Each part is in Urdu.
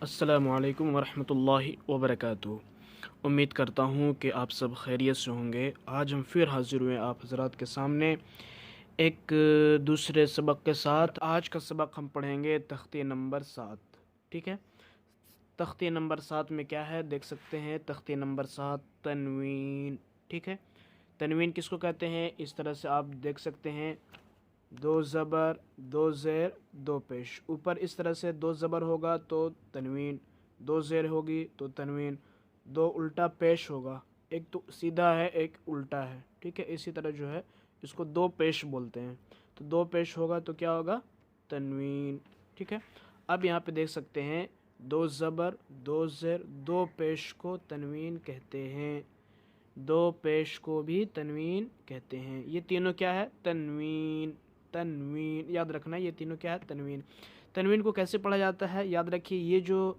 السلام علیکم ورحمۃ اللہ وبرکاتہ۔ امید کرتا ہوں کہ آپ سب خیریت سے ہوں گے۔ آج ہم پھر حاضر ہوئے آپ حضرات کے سامنے ایک دوسرے سبق کے ساتھ۔ آج کا سبق ہم پڑھیں گے تختی نمبر 7، ٹھیک ہے۔ تختی نمبر 7 میں کیا ہے دیکھ سکتے ہیں۔ تختی نمبر 7 تنوین، ٹھیک ہے۔ تنوین کس کو کہتے ہیں؟ اس طرح سے آپ دیکھ سکتے ہیں، 2 زبر 2 زیر 2 پیش۔ اوپر اس طرح سے 2 زبر ہوگا تو تنوین، 2 زیر ہوگی تو تنوین، 2 الٹا پیش ہوگا، ایک تو سیدھا ہے ایک الٹا ہے، ٹھیک ہے۔ اسی طرح جو ہے اس کو 2 پیش بولتے ہیں، تو 2 پیش ہوگا تو کیا ہوگا؟ تنوین، ٹھیک ہے۔ اب یہاں پہ دیکھ سکتے ہیں 2 زبر 2 زیر 2 پیش کو تنوین کہتے ہیں، 2 پیش کو بھی تنوین کہتے ہیں۔ یہ تینوں کیا ہے؟ تنوین، تنوین یاد رکھنا ہے، یہ تینوں کیا ہے؟ تنوین۔ تنوین کو کیسے پڑھا جاتا ہے یاد رکھیے، یہ جو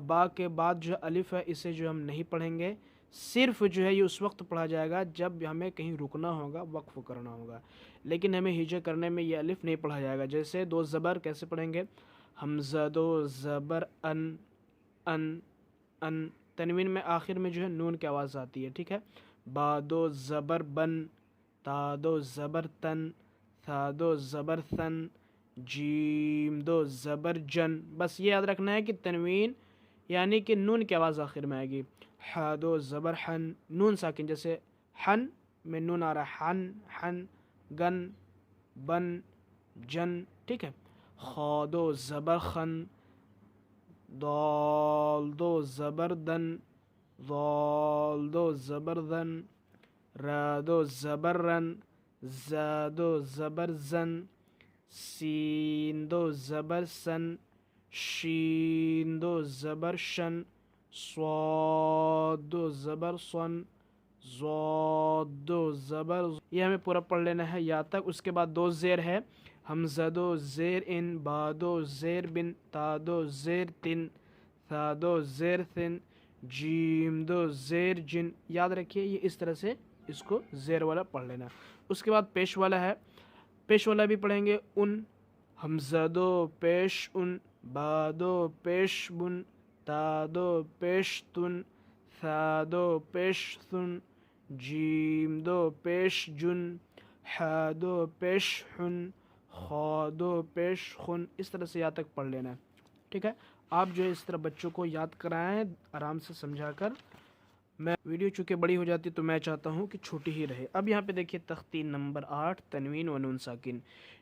با کے بعد جو الف ہے اسے جو ہم نہیں پڑھیں گے، صرف جو ہے یہ اس وقت پڑھا جائے گا جب ہمیں کہیں رکنا ہوگا، وقف کرنا ہوگا، لیکن ہمیں ہجے کرنے میں یہ الف نہیں پڑھا جائے گا۔ جیسے 2 زبر کیسے پڑھیں گے؟ حمزہ 2 زبر ان، ان، ان۔ تنوین میں آخر میں جو ہے نون کی آواز آتی ہے، ٹھیک ہے۔ با 2 زبر بن، تا 2 زبر تن، ثا 2 زبر ثن، جیم 2 زبر جن۔ بس یہ یاد رکھنا ہے کہ تنوین یعنی کہ نون کی آواز آخر میں آئے گی۔ ح 2 زبر حن، نون ساکن، جیسے حن میں نون آ رہا ہے، حن، حن، گن، بن، جن، ٹھیک ہے۔ خا 2 زبر خن، ضال 2 زبر دن، ضال 2 زبر ذن، را 2 زبر رن، زا 2 زبر زن، سین 2 زبر سن، شین 2 زبر شن، صاد 2 زبر صن، ضاد 2 زبر ظ۔ یہ ہمیں پورا پڑھ لینا ہے یہاں تک۔ اس کے بعد 2 زیر ہے، حمزہ 2 زیر ان، با 2 زیر بن، تا 2 زیر تن، ثا 2 زیر ثن، جیم 2 زیر جن۔ یاد رکھیے یہ اس طرح سے اس کو زیر والا پڑھ لینا۔ اس کے بعد پیش والا ہے، پیش والا بھی پڑھیں گے۔ ان، حمزہ 2 پیش ان، با 2 پیش بن، تا 2 پیش تن، ثا 2 پیش ثن، جیم 2 پیش جن، ح 2 پیش حن، خا 2 پیش خن۔ اس طرح سے یہاں تک پڑھ لینا ہے، ٹھیک ہے۔ آپ جو ہے اس طرح بچوں کو یاد کرائیں آرام سے سمجھا کر۔ میں ویڈیو چونکہ بڑی ہو جاتی تو میں چاہتا ہوں کہ چھوٹی ہی رہے۔ اب یہاں پہ دیکھیے تختی نمبر 8 تنوین و نون ساکن۔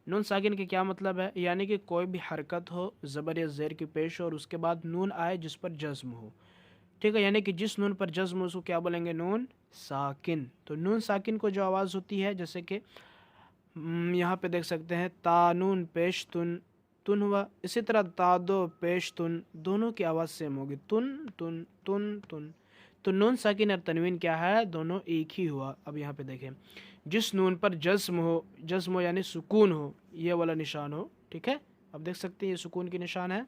نون ساکن کے کیا مطلب ہے؟ یعنی کہ کوئی بھی حرکت ہو زبر یا زیر کی پیش اور اس کے بعد نون آئے جس پر جزم ہو، ٹھیک ہے۔ یعنی کہ جس نون پر جزم ہو اس کو کیا بولیں گے؟ نون ساکن۔ تو نون ساکن کو جو آواز ہوتی ہے، جیسے کہ یہاں پہ دیکھ سکتے ہیں تا نون پیش تن، تن ہوا۔ اسی طرح تا 2 پیش تن، دونوں کی آواز سیم ہوگی، تن تن تن تن۔ تو نون ساکن اور تنوین کیا ہے؟ دونوں ایک ہی ہوا۔ اب یہاں پہ دیکھیں، جس نون پر جزم ہو، جزم ہو یعنی سکون ہو، یہ والا نشان ہو، ٹھیک ہے۔ اب دیکھ سکتے ہیں یہ سکون کی نشان ہے،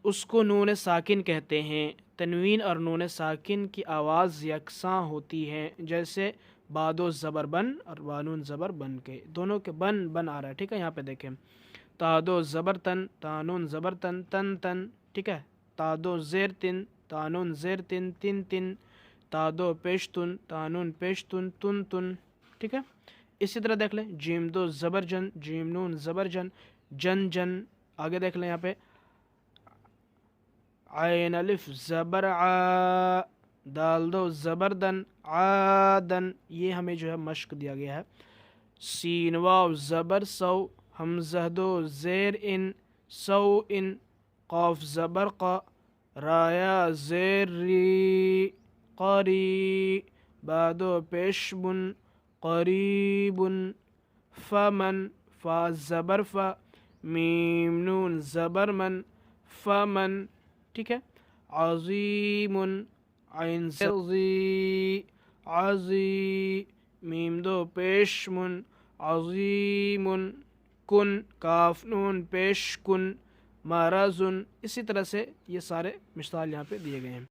اس کو نون ساکن کہتے ہیں۔ تنوین اور نون ساکن کی آواز یکساں ہوتی ہے، جیسے با 2 زبر بن اور با نون زبر بن کے، دونوں کے بن بن آ رہا ہے، ٹھیک ہے۔ یہاں پہ دیکھیں تا 2 زبر تن، تا نون زبر تن، تن تن، ٹھیک ہے۔ تا 2 زیر تن، تا نون زیر تن، تن تن، تا 2 پیش تن، تا نون پیش تن، تن تن، ٹھیک ہے۔ اسی طرح دیکھ لیں جیم 2 زبر جن، جیم نون زبر جن، جن جن۔ آگے دیکھ لیں یہاں پہ عین الف زبر ع، دال 2 زبر دن، عادن۔ یہ ہمیں جو ہے مشق دیا گیا ہے۔ سین واو زبر سو، حمزہ 2 زیر ان، سو ان، قاف زبر قا، رایا زیر ری، قری، با 2 پیش بن، قریبن، فمن، فا زبر فا، میم نون زبر من، فمن، ٹھیک ہے۔ عظیم، عین زی، عظی، میم 2 پیش من، عظیم، کن، کاف نون پیش کن، مرض۔ اسی طرح سے یہ سارے مثال یہاں پہ دیے گئے ہیں۔